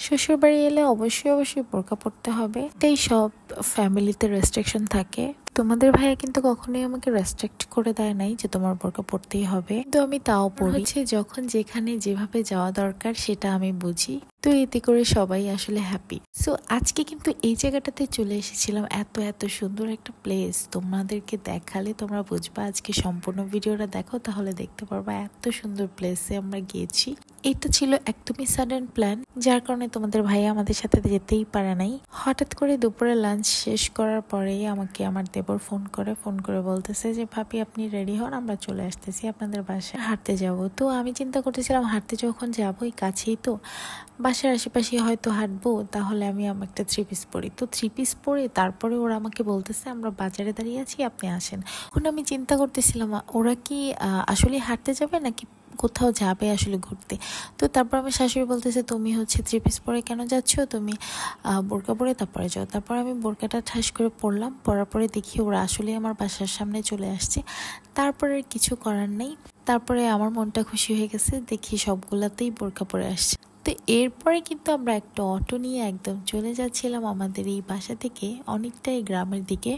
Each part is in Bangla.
শ্বশুরবাড়ি এলে অবশ্যই অবশ্যই বোরকা পরতে হবে, এটাই সব ফ্যামিলিতে রেস্ট্রিকশন থাকে। তোমাদের ভাইয়া কিন্তু কখনোই আমাকে রেস্ট্রিক্ট করে দেয় নাই যে তোমার বোরকা পরতেই হবে, কিন্তু আমি তাও পরি। যখন যেখানে যেভাবে যাওয়া দরকার সেটা আমি বুঝি, তো এতে করে সবাই আসলে হ্যাপি। সো আজকে কিন্তু এই জায়গাটাতে চলে এসেছিলাম, এত এত সুন্দর একটা প্লেস, তোমাদেরকে দেখালে তোমরা বুঝবা। আজকে সম্পূর্ণ ভিডিওটা দেখো তাহলে দেখতে পারবা এত সুন্দর প্লেসে আমরা গিয়েছি। এটা ছিল একদমই সাডেন প্ল্যান, যার কারণে তোমাদের ভাইয়া আমাদের সাথে যেতেই পারে নাই। হঠাৎ করে দুপুরে লাঞ্চ শেষ করার পরেই আমাকে আমার দেবর ফোন করে বলতেছে যে ভাবি আপনি রেডি হন, আমরা চলে আসতেছি আপনাদের বাসায়, হাঁটতে যাব। তো আমি চিন্তা করতেছিলাম হাঁটতে যখন যাবোই, কাছেই তো, বাসার আশেপাশে হয়তো হাঁটবো, তাহলে আমি একটা থ্রি পিস পরি। তো থ্রি পিস পরে তারপরে ওরা আমাকে বলতেছে আমরা বাজারে দাঁড়িয়ে আছি, আপনি আসেন। এখন আমি চিন্তা করতেছিলাম ওরা কি আসলে হাঁটতে যাবে নাকি কোথাও যাবে আসলে ঘুরতে। তো তারপর আমার শাশুড়ি বলতেছে তুমি হচ্ছে থ্রি পিস পরে কেন যাচ্ছ, তুমি বোরকা পরে তারপরে যাও। তারপর আমি বোরকাটা ঠাস করে পরলাম, পরার পরে দেখি ওরা আসলে আমার বাসার সামনে চলে আসছে। তারপরে কিছু করার নেই, তারপরে আমার মনটা খুশি হয়ে গেছে, দেখি সবগুলাতেই বোরকা পরে আসছে। তো এরপরে কিন্তু আমরা একটা অটো নিয়ে একদম চলে যাচ্ছিলাম আমাদের এই বাসা থেকে অনেকটাই গ্রামের দিকে।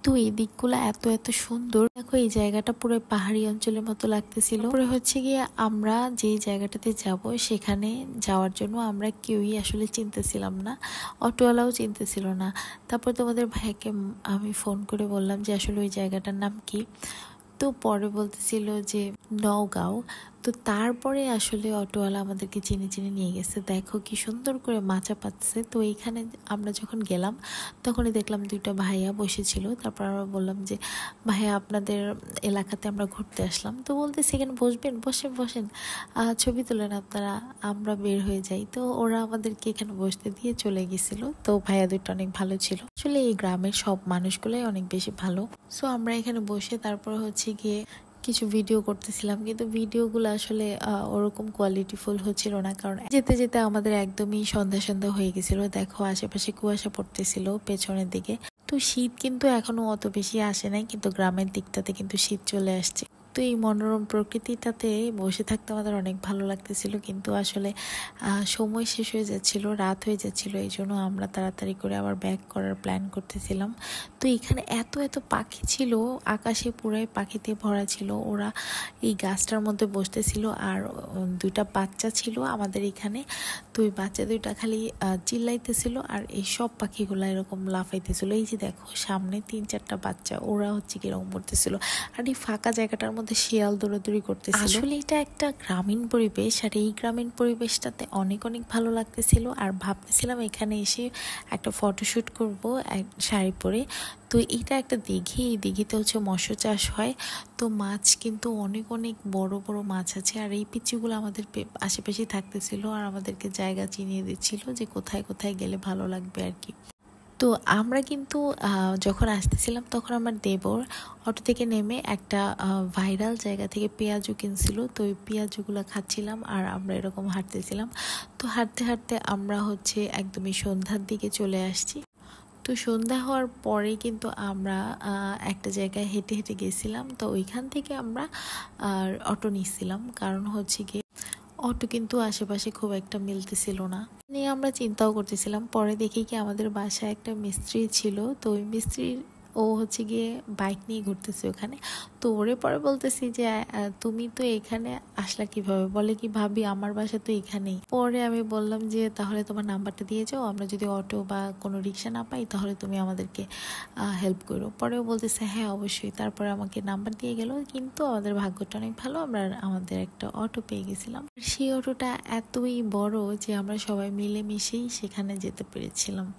তো এই দিকগুলো এত এত সুন্দর, দেখো এই জায়গাটা পুরো পাহাড়ি অঞ্চলের মতো লাগতেছিল। পরে হচ্ছে গিয়ে আমরা যে জায়গাটাতে যাব সেখানে যাওয়ার জন্য আমরা কেউই আসলে চিনতেছিলাম না, অটোওয়ালাও চিনতেছিল না। তারপর তোমাদের ভাইকে আমি ফোন করে বললাম যে আসলে ওই জায়গাটার নাম কি। তো পরে বলতেছিল যে নওগাঁও। তো তারপরে আসলে অটোওয়ালা আমাদেরকে চিনে চিনে নিয়ে গেছে, দেখো কি সুন্দর করে মাচা পাচ্ছে। তো এইখানে আমরা যখন গেলাম তখনই দেখলাম দুইটা ভাইয়া বসেছিল। তারপর আমরা বললাম যে ভাইয়া আপনাদের এলাকাতে আমরা ঘুরতে আসলাম। তো বলতে সেখানে বসবেন, বসেন বসেন, ছবি তোলেন আপনারা, আমরা বের হয়ে যাই। তো ওরা আমাদেরকে এখানে বসতে দিয়ে চলে গেছিল। তো ভাইয়া দুটো অনেক ভালো ছিল, আসলে এই গ্রামের সব মানুষগুলোই অনেক বেশি ভালো। সো আমরা এখানে বসে তারপর হচ্ছে গিয়ে কিছু ভিডিও করতেছিলাম, কিন্তু ভিডিওগুলো আসলে ওরকম কোয়ালিটিফুল হচ্ছিল না, কারণ যেতে যেতে আমাদের একদমই সন্ধ্যা সন্ধ্যা হয়ে গেছিল। দেখো আশেপাশে কুয়াশা পড়তেছিল পেছনের দিকে। তো শীত কিন্তু এখনো অত বেশি আসে নাই, কিন্তু গ্রামের দিকটাতে কিন্তু শীত চলে আসছে। তো এই মনোরম প্রকৃতিটাতে বসে থাকতে আমাদের অনেক ভালো লাগতেছিল, কিন্তু আসলে সময় শেষ হয়ে যাচ্ছিল, রাত হয়ে যাচ্ছিল, এই জন্য আমরা তাড়াতাড়ি করে আবার ব্যাক করার প্ল্যান করতেছিলাম। তো এখানে এত এত পাখি ছিল, আকাশে পুরাই পাখিতে ভরা ছিল। ওরা এই গাছটার মধ্যে বসতেছিল, আর দুইটা বাচ্চা ছিল আমাদের এখানে। তো ওই বাচ্চা দুইটা খালি চিল্লাইতেছিল, আর এই সব পাখিগুলা এরকম লাফাইতেছিল। এই যে দেখো সামনে 3-4টা বাচ্চা, ওরা হচ্ছে কিরকম পড়তেছিল, আর এই ফাঁকা জায়গাটার মধ্যে শিয়াল দৌড়াদৌড়ি করতেছিল। আসলে এটা একটা গ্রামীণ পরিবেশ, আর এই গ্রামীণ পরিবেশটাতে অনেক অনেক ভালো লাগতেছিল। আর ভাবতেছিলাম এখানে এসে একটা ফটোশুট করব শাড়ি পরে। তো এটা একটা দিঘি, এই দিঘিতে হচ্ছে মৎস্য চাষ হয়। তো মাছ কিন্তু অনেক অনেক বড় বড় মাছ আছে, আর এই পিচ্চিগুলো আমাদের আশেপাশেই থাকতেছিল, আর আমাদেরকে জায়গা চিনিয়ে দিচ্ছিল যে কোথায় কোথায় গেলে ভালো লাগবে আর কি। তো আমরা কিন্তু যখন আসতেছিলাম তখন আমার দেবর অটো থেকে নেমে একটা ভাইরাল জায়গা থেকে পেঁয়াজু কিনছিল। তো ওই পেঁয়াজুগুলো খাচ্ছিলাম, আর আমরা এরকম হাঁটতেছিলাম। তো হাঁটতে হাঁটতে আমরা হচ্ছে একদমই সন্ধ্যার দিকে চলে আসছি। তো সন্ধ্যা হওয়ার পরে কিন্তু আমরা একটা জায়গায় হেঁটে হেঁটে গেছিলাম। তো ওইখান থেকে আমরা অটো নিচ্ছিলাম, কারণ হচ্ছে গিয়ে অটো কিন্তু আশেপাশে খুব একটা মিলতেছিল না, নিয়ে আমরা চিন্তাও করতেছিলাম। পরে দেখি কি আমাদের বাসায় একটা মিস্ত্রি ছিল, তো ওই মিস্ত্রির ও হচ্ছে গিয়ে বাইক নিয়ে ঘুরতেছে ওখানে। তো ওরে পরে বলতেছি যে তুমি তো এখানে আসলা কিভাবে, বলে কি ভাবি আমার বাসা তো এখানেই। পরে আমি বললাম যে তাহলে তোমার নাম্বারটা দিয়ে যাও, আমরা যদি অটো বা কোনো রিক্সা না পাই তাহলে তুমি আমাদেরকে হেল্প করো। পরেও বলতেছে হ্যাঁ অবশ্যই। তারপরে আমাকে নাম্বার দিয়ে গেল, কিন্তু আমাদের ভাগ্যটা অনেক ভালো, আমরা আমাদের একটা অটো পেয়ে গেছিলাম। সেই অটোটা এতই বড় যে আমরা সবাই মিলেমিশেই সেখানে যেতে পেরেছিলাম।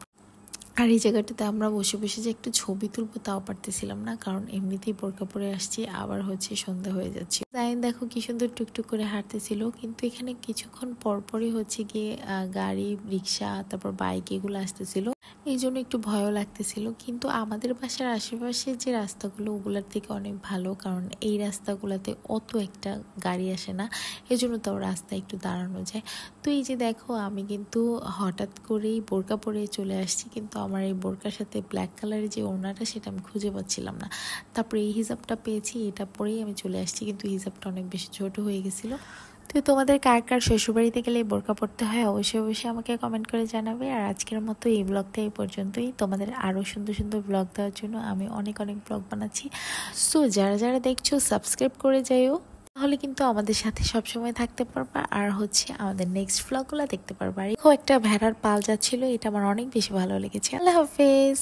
আর এই জায়গাটাতে আমরা বসে বসে যে একটু ছবি তুলবো তাও পারতেছিলাম না, কারণ এমনিতেই বোরকা পরে আসছি, আবার হচ্ছে সন্ধ্যা হয়ে যাচ্ছে। তাই দেখো কি সুন্দর টুকটুক করে হাঁটতেছিল, কিন্তু এখানে কিছুক্ষণ পরপরই হচ্ছে গিয়ে গাড়ি, রিক্সা, তারপর বাইক এগুলো আসতেছিল, এই জন্য একটু ভয়ও লাগতেছিল। কিন্তু আমাদের বাসার আশেপাশে যে রাস্তাগুলো ওগুলোর থেকে অনেক ভালো, কারণ এই রাস্তাগুলোতে অত একটা গাড়ি আসে না, এজন্য তাও রাস্তায় একটু দাঁড়ানো যায়। তো এই যে দেখো আমি কিন্তু হঠাৎ করেই বোরকা পরে চলে আসছি, কিন্তু আমার এই বোরকার সাথে ব্ল্যাক কালারের যে ওড়নাটা সেটা আমি খুঁজে পাচ্ছিলাম না। তারপরে এই হিজাবটা পেয়েছি, এটা পরেই আমি চলে আসছি, কিন্তু হিজাবটা অনেক বেশি ছোট হয়ে গেছিলো। তো তোমাদের কার কার শ্বশুরবাড়িতে গেলে বোরকা পড়তে হয় অবশ্যই অবশ্যই আমাকে কমেন্ট করে জানাবে। আর আজকের মতো এই ব্লগটা এই পর্যন্তই। তোমাদের আরও সুন্দর সুন্দর ব্লগ দেওয়ার জন্য আমি অনেক অনেক ব্লগ বানাচ্ছি। সো যারা যারা দেখছো সাবস্ক্রাইব করে যাইও, তাহলে কিন্তু আমাদের সাথে সবসময় থাকতে পারবা। আর আমাদের নেক্সট ব্লগগুলো দেখতে পারবা। আর একটা ভেড়ার পাল যাচ্ছিল, এটা আমার অনেক বেশি ভালো লেগেছে। আল্লাহ হাফেজ।